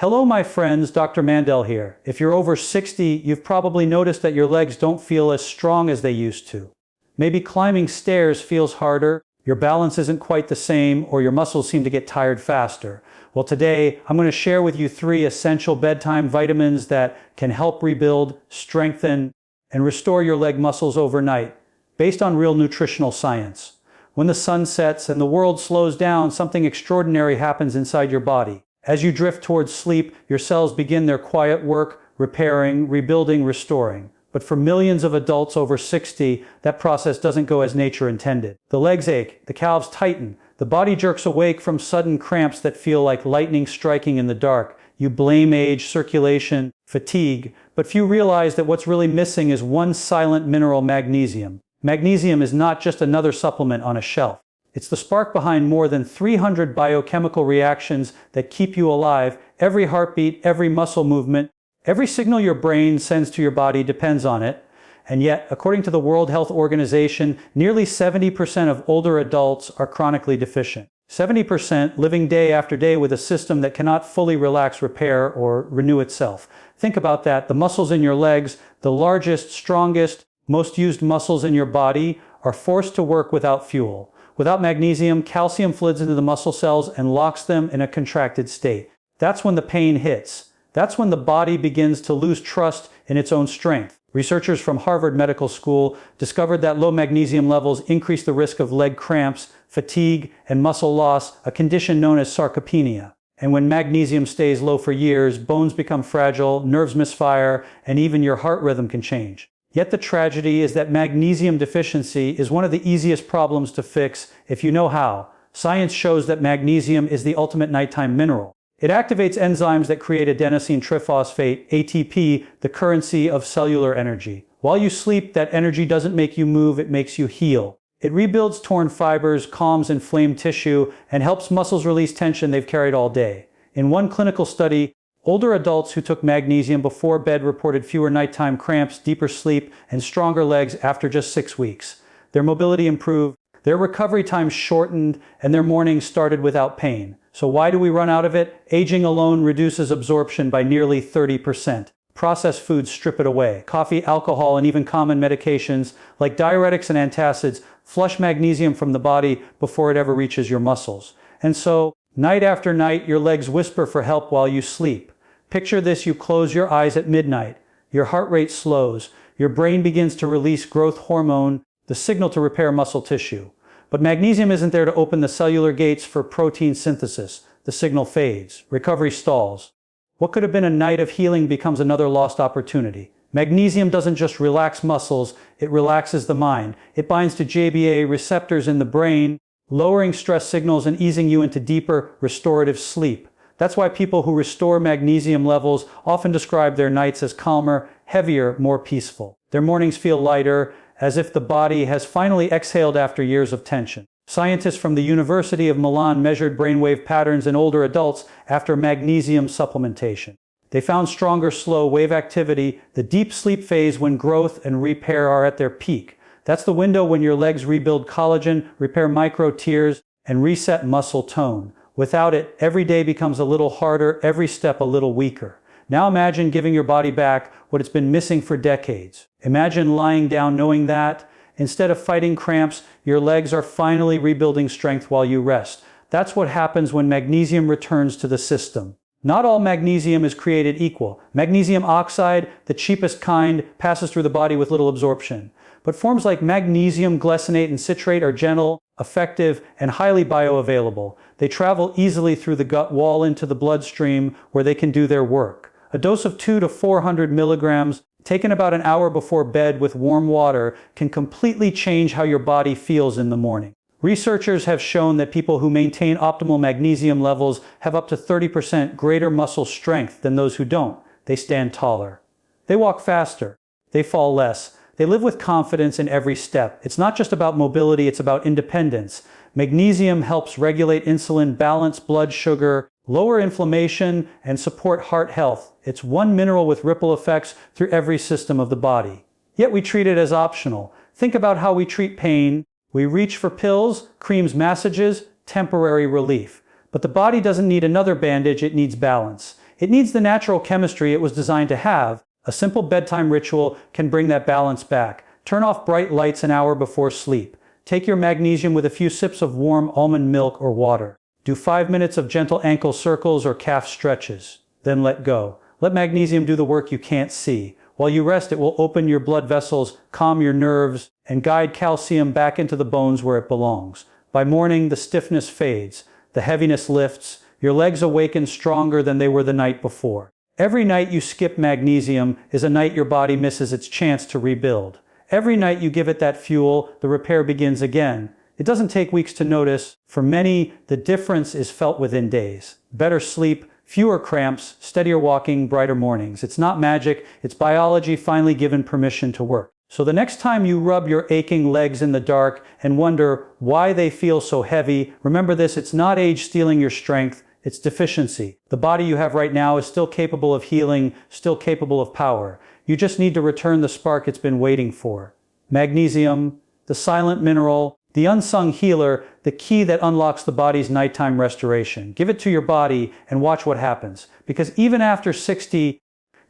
Hello my friends, Dr. Mandell here. If you're over 60, you've probably noticed that your legs don't feel as strong as they used to. Maybe climbing stairs feels harder, your balance isn't quite the same, or your muscles seem to get tired faster. Well, today I'm going to share with you 3 essential bedtime vitamins that can help rebuild, strengthen, and restore your leg muscles overnight, based on real nutritional science. When the sun sets and the world slows down, something extraordinary happens inside your body. As you drift towards sleep, your cells begin their quiet work, repairing, rebuilding, restoring. But for millions of adults over 60, that process doesn't go as nature intended. The legs ache, the calves tighten, the body jerks awake from sudden cramps that feel like lightning striking in the dark. You blame age, circulation, fatigue, but few realize that what's really missing is one silent mineral: magnesium. Magnesium is not just another supplement on a shelf. It's the spark behind more than 300 biochemical reactions that keep you alive. Every heartbeat, every muscle movement, every signal your brain sends to your body depends on it. And yet, according to the World Health Organization, nearly 70% of older adults are chronically deficient. 70% living day after day with a system that cannot fully relax, repair, or renew itself. Think about that. The muscles in your legs, the largest, strongest, most used muscles in your body, are forced to work without fuel. Without magnesium, calcium floods into the muscle cells and locks them in a contracted state. That's when the pain hits. That's when the body begins to lose trust in its own strength. Researchers from Harvard Medical School discovered that low magnesium levels increase the risk of leg cramps, fatigue, and muscle loss, a condition known as sarcopenia. And when magnesium stays low for years, bones become fragile, nerves misfire, and even your heart rhythm can change. Yet the tragedy is that magnesium deficiency is one of the easiest problems to fix if you know how. Science shows that magnesium is the ultimate nighttime mineral. It activates enzymes that create adenosine triphosphate, ATP, the currency of cellular energy. While you sleep, that energy doesn't make you move, it makes you heal. It rebuilds torn fibers, calms inflamed tissue, and helps muscles release tension they've carried all day. In one clinical study, older adults who took magnesium before bed reported fewer nighttime cramps, deeper sleep, and stronger legs after just 6 weeks. Their mobility improved, their recovery time shortened, and their mornings started without pain. So why do we run out of it? Aging alone reduces absorption by nearly 30%. Processed foods strip it away. Coffee, alcohol, and even common medications like diuretics and antacids flush magnesium from the body before it ever reaches your muscles. And so, night after night, your legs whisper for help while you sleep. Picture this: you close your eyes at midnight. Your heart rate slows. Your brain begins to release growth hormone, the signal to repair muscle tissue. But magnesium isn't there to open the cellular gates for protein synthesis. The signal fades. Recovery stalls. What could have been a night of healing becomes another lost opportunity. Magnesium doesn't just relax muscles, it relaxes the mind. It binds to GABA receptors in the brain, lowering stress signals and easing you into deeper, restorative sleep. That's why people who restore magnesium levels often describe their nights as calmer, heavier, more peaceful. Their mornings feel lighter, as if the body has finally exhaled after years of tension. Scientists from the University of Milan measured brainwave patterns in older adults after magnesium supplementation. They found stronger slow wave activity, the deep sleep phase when growth and repair are at their peak. That's the window when your legs rebuild collagen, repair micro tears, and reset muscle tone. Without it, every day becomes a little harder, every step a little weaker. Now imagine giving your body back what it's been missing for decades. Imagine lying down knowing that, instead of fighting cramps, your legs are finally rebuilding strength while you rest. That's what happens when magnesium returns to the system. Not all magnesium is created equal. Magnesium oxide, the cheapest kind, passes through the body with little absorption. But forms like magnesium glycinate and citrate are gentle, effective, and highly bioavailable. They travel easily through the gut wall into the bloodstream where they can do their work. A dose of 200 to 400 milligrams, taken about an hour before bed with warm water, can completely change how your body feels in the morning. Researchers have shown that people who maintain optimal magnesium levels have up to 30% greater muscle strength than those who don't. They stand taller. They walk faster. They fall less. They live with confidence in every step. It's not just about mobility, it's about independence. Magnesium helps regulate insulin, balance blood sugar, lower inflammation, and support heart health. It's one mineral with ripple effects through every system of the body. Yet we treat it as optional. Think about how we treat pain. We reach for pills, creams, massages, temporary relief. But the body doesn't need another bandage, it needs balance. It needs the natural chemistry it was designed to have. A simple bedtime ritual can bring that balance back. Turn off bright lights an hour before sleep. Take your magnesium with a few sips of warm almond milk or water. Do 5 minutes of gentle ankle circles or calf stretches. Then let go. Let magnesium do the work you can't see. While you rest, it will open your blood vessels, calm your nerves, and guide calcium back into the bones where it belongs. By morning, the stiffness fades. The heaviness lifts. Your legs awaken stronger than they were the night before. Every night you skip magnesium is a night your body misses its chance to rebuild. Every night you give it that fuel, the repair begins again. It doesn't take weeks to notice. For many, the difference is felt within days. Better sleep, fewer cramps, steadier walking, brighter mornings. It's not magic, it's biology finally given permission to work. So the next time you rub your aching legs in the dark and wonder why they feel so heavy, remember this: it's not age stealing your strength, it's deficiency. The body you have right now is still capable of healing, still capable of power. You just need to return the spark it's been waiting for. Magnesium, the silent mineral, the unsung healer, the key that unlocks the body's nighttime restoration. Give it to your body and watch what happens. Because even after 60,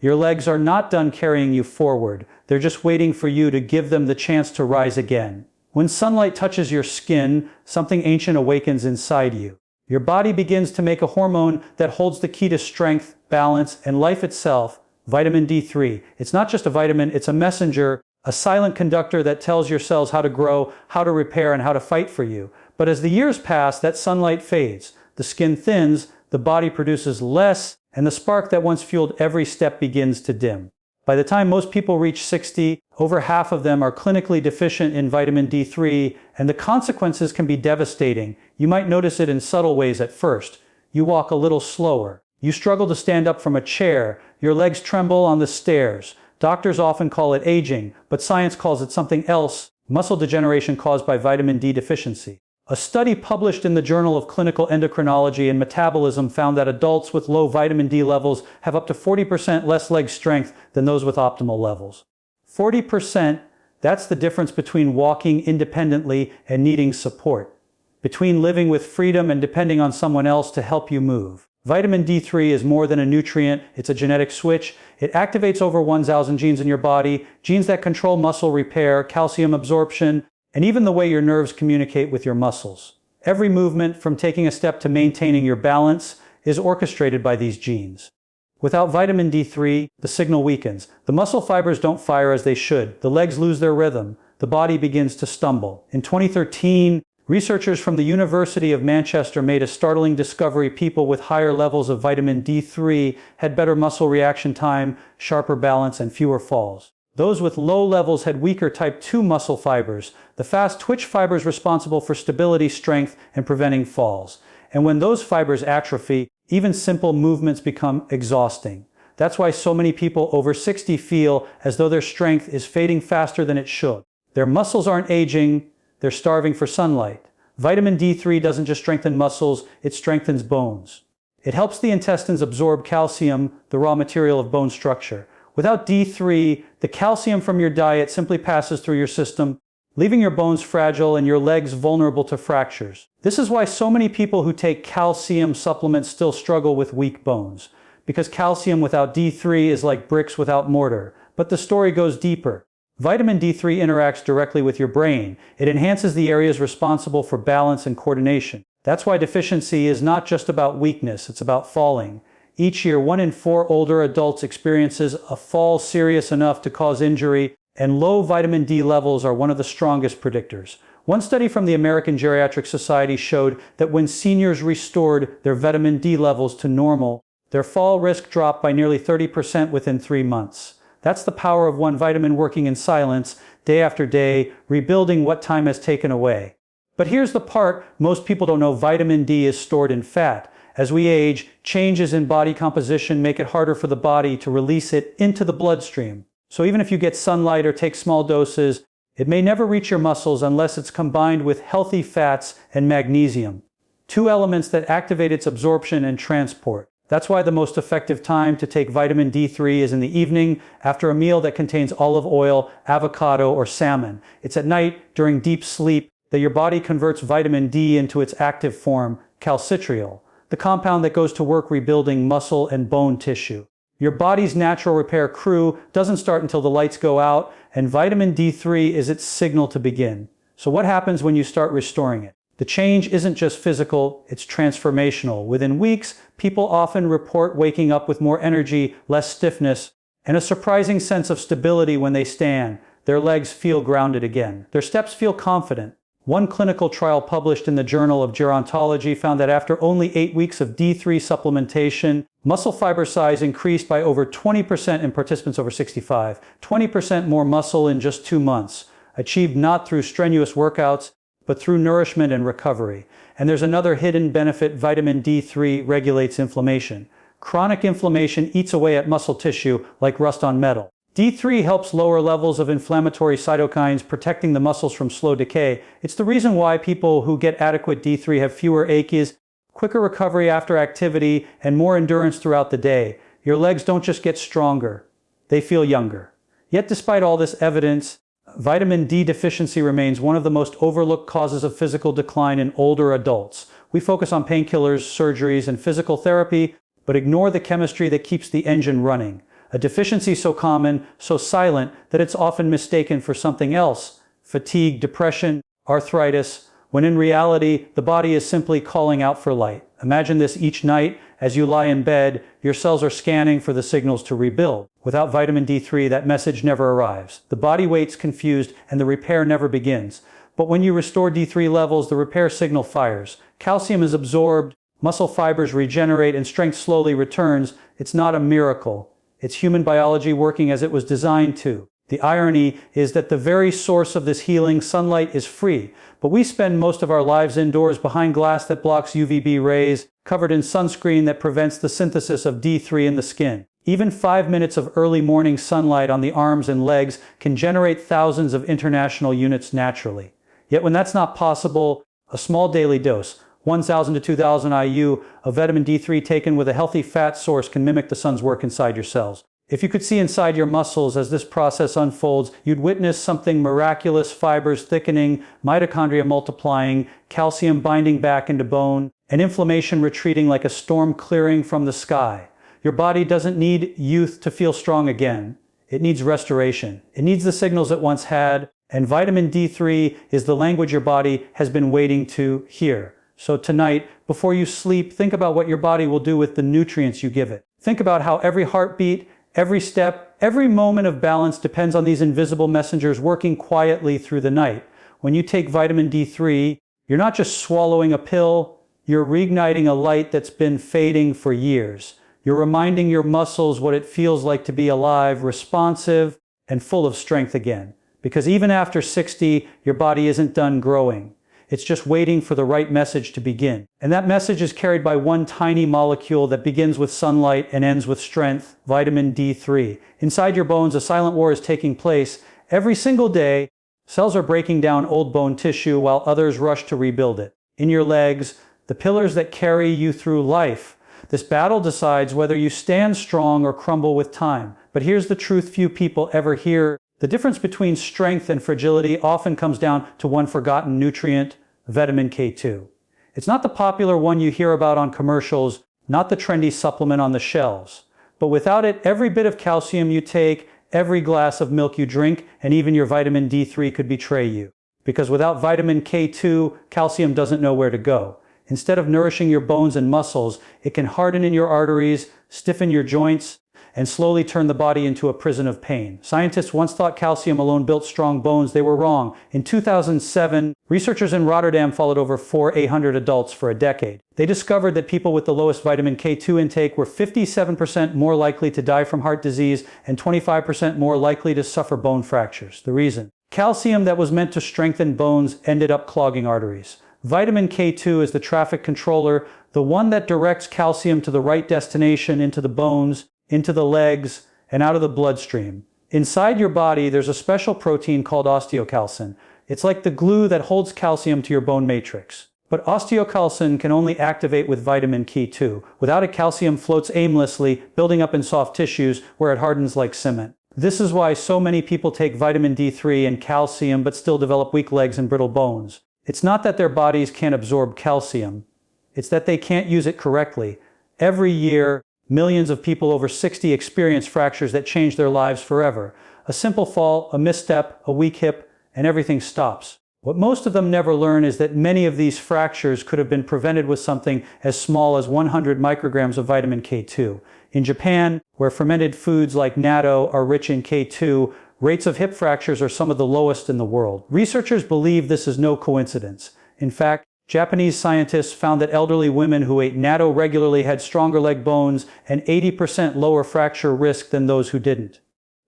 your legs are not done carrying you forward. They're just waiting for you to give them the chance to rise again. When sunlight touches your skin, something ancient awakens inside you. Your body begins to make a hormone that holds the key to strength, balance, and life itself, vitamin D3. It's not just a vitamin, it's a messenger, a silent conductor that tells your cells how to grow, how to repair, and how to fight for you. But as the years pass, that sunlight fades. The skin thins, the body produces less, and the spark that once fueled every step begins to dim. By the time most people reach 60, over half of them are clinically deficient in vitamin D3, and the consequences can be devastating. You might notice it in subtle ways at first. You walk a little slower. You struggle to stand up from a chair. Your legs tremble on the stairs. Doctors often call it aging, but science calls it something else: muscle degeneration caused by vitamin D deficiency. A study published in the Journal of Clinical Endocrinology and Metabolism found that adults with low vitamin D levels have up to 40% less leg strength than those with optimal levels. 40%, that's the difference between walking independently and needing support, between living with freedom and depending on someone else to help you move. Vitamin D3 is more than a nutrient, it's a genetic switch. It activates over 1,000 genes in your body, genes that control muscle repair, calcium absorption, and even the way your nerves communicate with your muscles. Every movement, from taking a step to maintaining your balance, is orchestrated by these genes. Without vitamin D3, the signal weakens. The muscle fibers don't fire as they should. The legs lose their rhythm. The body begins to stumble. In 2013, researchers from the University of Manchester made a startling discovery: people with higher levels of vitamin D3 had better muscle reaction time, sharper balance, and fewer falls. Those with low levels had weaker type 2 muscle fibers, the fast twitch fibers responsible for stability, strength, and preventing falls. And when those fibers atrophy, even simple movements become exhausting. That's why so many people over 60 feel as though their strength is fading faster than it should. Their muscles aren't aging, they're starving for sunlight. Vitamin D3 doesn't just strengthen muscles, it strengthens bones. It helps the intestines absorb calcium, the raw material of bone structure. Without D3, the calcium from your diet simply passes through your system, leaving your bones fragile and your legs vulnerable to fractures. This is why so many people who take calcium supplements still struggle with weak bones. Because calcium without D3 is like bricks without mortar. But the story goes deeper. Vitamin D3 interacts directly with your brain. It enhances the areas responsible for balance and coordination. That's why deficiency is not just about weakness, it's about falling. Each year, 1 in 4 older adults experiences a fall serious enough to cause injury, and low vitamin D levels are one of the strongest predictors. One study from the American Geriatric Society showed that when seniors restored their vitamin D levels to normal, their fall risk dropped by nearly 30% within 3 months. That's the power of one vitamin working in silence, day after day, rebuilding what time has taken away. But here's the part most people don't know: vitamin D is stored in fat. As we age, changes in body composition make it harder for the body to release it into the bloodstream. So even if you get sunlight or take small doses, it may never reach your muscles unless it's combined with healthy fats and magnesium, 2 elements that activate its absorption and transport. That's why the most effective time to take vitamin D3 is in the evening, after a meal that contains olive oil, avocado, or salmon. It's at night, during deep sleep, that your body converts vitamin D into its active form, calcitriol. the compound that goes to work rebuilding muscle and bone tissue. Your body's natural repair crew doesn't start until the lights go out, and vitamin D3 is its signal to begin. So what happens when you start restoring it? The change isn't just physical, it's transformational. Within weeks, people often report waking up with more energy, less stiffness, and a surprising sense of stability when they stand. Their legs feel grounded again. Their steps feel confident. One clinical trial published in the Journal of Gerontology found that after only 8 weeks of D3 supplementation, muscle fiber size increased by over 20% in participants over 65, 20% more muscle in just 2 months, achieved not through strenuous workouts, but through nourishment and recovery. And there's another hidden benefit: vitamin D3 regulates inflammation. Chronic inflammation eats away at muscle tissue like rust on metal. D3 helps lower levels of inflammatory cytokines, protecting the muscles from slow decay. It's the reason why people who get adequate D3 have fewer aches, quicker recovery after activity, and more endurance throughout the day. Your legs don't just get stronger, they feel younger. Yet despite all this evidence, vitamin D deficiency remains one of the most overlooked causes of physical decline in older adults. We focus on painkillers, surgeries, and physical therapy, but ignore the chemistry that keeps the engine running. A deficiency so common, so silent, that it's often mistaken for something else: fatigue, depression, arthritis, when in reality, the body is simply calling out for light. Imagine this each night. As you lie in bed, your cells are scanning for the signals to rebuild. Without vitamin D3, that message never arrives. The body waits confused, and the repair never begins. But when you restore D3 levels, the repair signal fires. Calcium is absorbed, muscle fibers regenerate, and strength slowly returns. It's not a miracle. It's human biology working as it was designed to. The irony is that the very source of this healing, sunlight, is free, but we spend most of our lives indoors behind glass that blocks UVB rays, covered in sunscreen that prevents the synthesis of D3 in the skin. Even 5 minutes of early morning sunlight on the arms and legs can generate thousands of international units naturally. Yet when that's not possible, a small daily dose, 1,000 to 2,000 IU of vitamin D3 taken with a healthy fat source, can mimic the sun's work inside your cells. If you could see inside your muscles as this process unfolds, you'd witness something miraculous: fibers thickening, mitochondria multiplying, calcium binding back into bone, and inflammation retreating like a storm clearing from the sky. Your body doesn't need youth to feel strong again. It needs restoration. It needs the signals it once had, and vitamin D3 is the language your body has been waiting to hear. So tonight, before you sleep, think about what your body will do with the nutrients you give it. Think about how every heartbeat, every step, every moment of balance depends on these invisible messengers working quietly through the night. When you take vitamin D3, you're not just swallowing a pill, you're reigniting a light that's been fading for years. You're reminding your muscles what it feels like to be alive, responsive, and full of strength again. Because even after 60, your body isn't done growing. It's just waiting for the right message to begin. And that message is carried by one tiny molecule that begins with sunlight and ends with strength: vitamin D3. Inside your bones, a silent war is taking place. Every single day, cells are breaking down old bone tissue while others rush to rebuild it. In your legs, the pillars that carry you through life, this battle decides whether you stand strong or crumble with time. But here's the truth few people ever hear: the difference between strength and fragility often comes down to one forgotten nutrient: vitamin K2. It's not the popular one you hear about on commercials, not the trendy supplement on the shelves. But without it, every bit of calcium you take, every glass of milk you drink, and even your vitamin D3 could betray you. Because without vitamin K2, calcium doesn't know where to go. Instead of nourishing your bones and muscles, it can harden in your arteries, stiffen your joints, and slowly turn the body into a prison of pain. Scientists once thought calcium alone built strong bones. They were wrong. In 2007, researchers in Rotterdam followed over 4,800 adults for a decade. They discovered that people with the lowest vitamin K2 intake were 57% more likely to die from heart disease and 25% more likely to suffer bone fractures. The reason? Calcium that was meant to strengthen bones ended up clogging arteries. Vitamin K2 is the traffic controller, the one that directs calcium to the right destination, into the bones, into the legs, and out of the bloodstream. Inside your body, there's a special protein called osteocalcin. It's like the glue that holds calcium to your bone matrix. But osteocalcin can only activate with vitamin K2. Without it, calcium floats aimlessly, building up in soft tissues where it hardens like cement. This is why so many people take vitamin D3 and calcium but still develop weak legs and brittle bones. It's not that their bodies can't absorb calcium. It's that they can't use it correctly. Every year, millions of people over 60 experience fractures that change their lives forever. A simple fall, a misstep, a weak hip, and everything stops. What most of them never learn is that many of these fractures could have been prevented with something as small as 100 micrograms of vitamin K2. In Japan, where fermented foods like natto are rich in K2, rates of hip fractures are some of the lowest in the world. Researchers believe this is no coincidence. In fact, Japanese scientists found that elderly women who ate natto regularly had stronger leg bones and 80% lower fracture risk than those who didn't.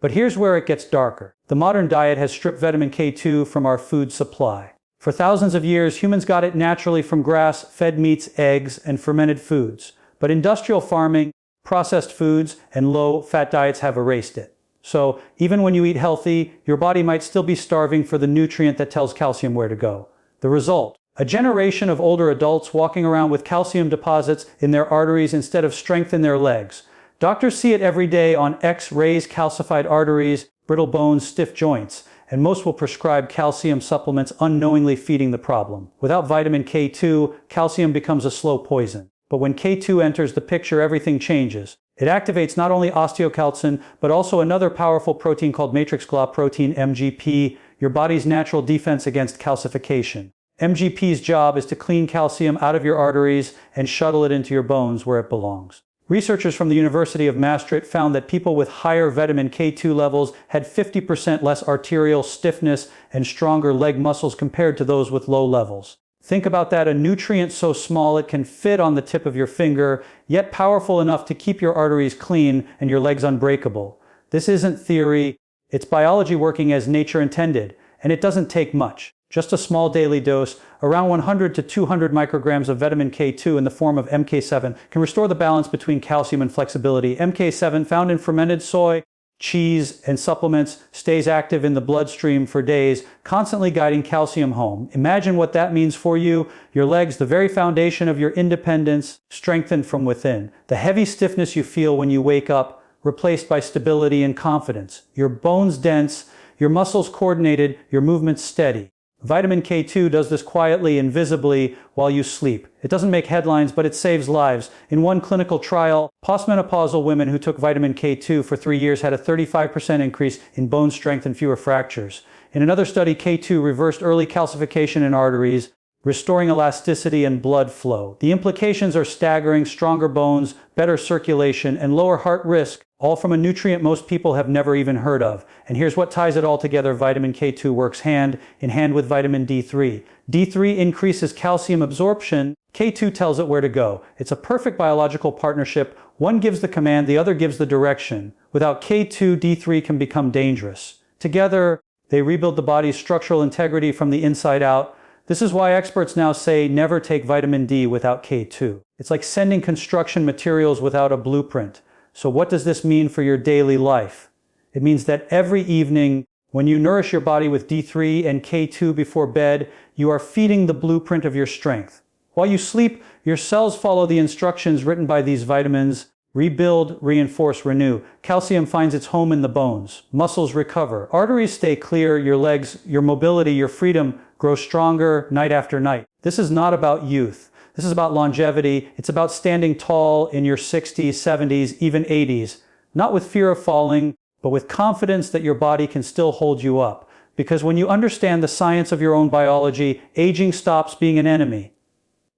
But here's where it gets darker. The modern diet has stripped vitamin K2 from our food supply. For thousands of years, humans got it naturally from grass-fed meats, eggs, and fermented foods. But industrial farming, processed foods, and low-fat diets have erased it. So, even when you eat healthy, your body might still be starving for the nutrient that tells calcium where to go. The result: a generation of older adults walking around with calcium deposits in their arteries instead of strength in their legs. Doctors see it every day on X-rays, calcified arteries, brittle bones, stiff joints, and most will prescribe calcium supplements unknowingly feeding the problem. Without vitamin K2, calcium becomes a slow poison. But when K2 enters the picture, everything changes. It activates not only osteocalcin, but also another powerful protein called matrix globulin protein, MGP, your body's natural defense against calcification. MGP's job is to clean calcium out of your arteries and shuttle it into your bones where it belongs. Researchers from the University of Maastricht found that people with higher vitamin K2 levels had 50% less arterial stiffness and stronger leg muscles compared to those with low levels. Think about that, a nutrient so small it can fit on the tip of your finger, yet powerful enough to keep your arteries clean and your legs unbreakable. This isn't theory, it's biology working as nature intended, and it doesn't take much. Just a small daily dose, around 100 to 200 micrograms of vitamin K2 in the form of MK7, can restore the balance between calcium and flexibility. MK7, found in fermented soy, cheese, and supplements, stays active in the bloodstream for days, constantly guiding calcium home. Imagine what that means for you. Your legs, the very foundation of your independence, strengthened from within. The heavy stiffness you feel when you wake up, replaced by stability and confidence. Your bones dense, your muscles coordinated, your movements steady. Vitamin K2 does this quietly, invisibly, while you sleep. It doesn't make headlines, but it saves lives. In one clinical trial, postmenopausal women who took vitamin K2 for 3 years had a 35% increase in bone strength and fewer fractures. In another study, K2 reversed early calcification in arteries, restoring elasticity and blood flow. The implications are staggering: stronger bones, better circulation, and lower heart risk, all from a nutrient most people have never even heard of. And here's what ties it all together: vitamin K2 works hand in hand with vitamin D3. D3 increases calcium absorption, K2 tells it where to go. It's a perfect biological partnership. One gives the command, the other gives the direction. Without K2, D3 can become dangerous. Together, they rebuild the body's structural integrity from the inside out. This is why experts now say never take vitamin D without K2. It's like sending construction materials without a blueprint. So what does this mean for your daily life? It means that every evening, when you nourish your body with D3 and K2 before bed, you are feeding the blueprint of your strength. While you sleep, your cells follow the instructions written by these vitamins: rebuild, reinforce, renew. Calcium finds its home in the bones. Muscles recover. Arteries stay clear. Your legs, your mobility, your freedom grow stronger night after night. This is not about youth. This is about longevity. It's about standing tall in your 60s, 70s, even 80s. Not with fear of falling, but with confidence that your body can still hold you up. Because when you understand the science of your own biology, aging stops being an enemy.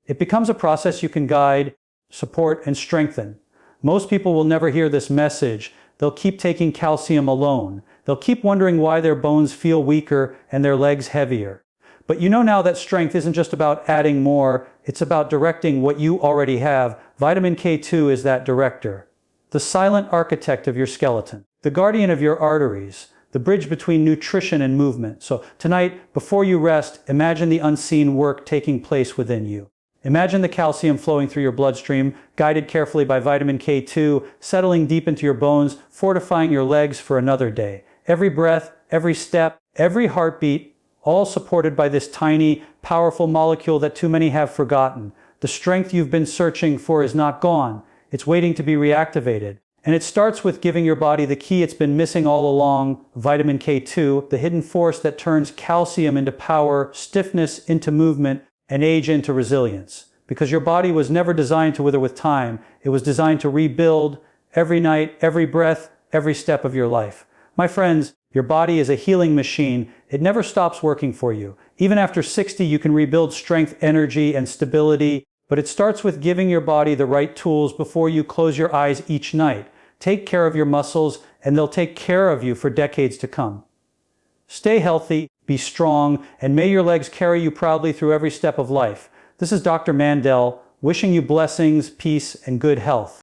It becomes a process you can guide, support, and strengthen. Most people will never hear this message. They'll keep taking calcium alone. They'll keep wondering why their bones feel weaker and their legs heavier. But you know now that strength isn't just about adding more, it's about directing what you already have. Vitamin K2 is that director, the silent architect of your skeleton, the guardian of your arteries, the bridge between nutrition and movement. So tonight, before you rest, imagine the unseen work taking place within you. Imagine the calcium flowing through your bloodstream, guided carefully by vitamin K2, settling deep into your bones, fortifying your legs for another day. Every breath, every step, every heartbeat, all supported by this tiny, powerful molecule that too many have forgotten. The strength you've been searching for is not gone. It's waiting to be reactivated. And it starts with giving your body the key it's been missing all along: vitamin K2, the hidden force that turns calcium into power, stiffness into movement, and age into resilience. because your body was never designed to wither with time. It was designed to rebuild every night, every breath, every step of your life. My friends, your body is a healing machine. It never stops working for you. Even after 60, you can rebuild strength, energy, and stability, but it starts with giving your body the right tools before you close your eyes each night. Take care of your muscles, and they'll take care of you for decades to come. Stay healthy, be strong, and may your legs carry you proudly through every step of life. This is Dr. Mandell, wishing you blessings, peace, and good health.